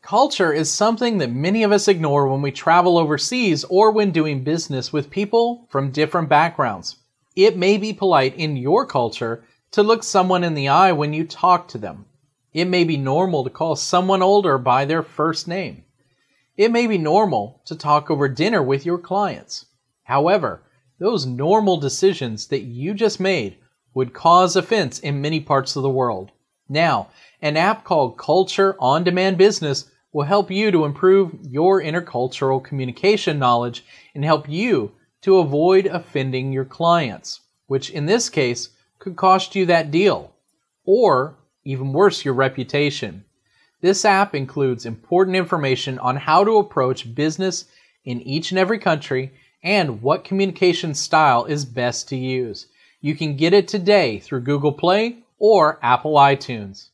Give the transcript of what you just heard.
Culture is something that many of us ignore when we travel overseas or when doing business with people from different backgrounds. It may be polite in your culture to look someone in the eye when you talk to them. It may be normal to call someone older by their first name. It may be normal to talk over dinner with your clients. However, those normal decisions that you just made would cause offense in many parts of the world. Now, an app called Culture On Demand Business will help you to improve your intercultural communication knowledge and help you to avoid offending your clients, which in this case could cost you that deal, or even worse, your reputation. This app includes important information on how to approach business in each and every country and what communication style is best to use. You can get it today through Google Play or Apple iTunes.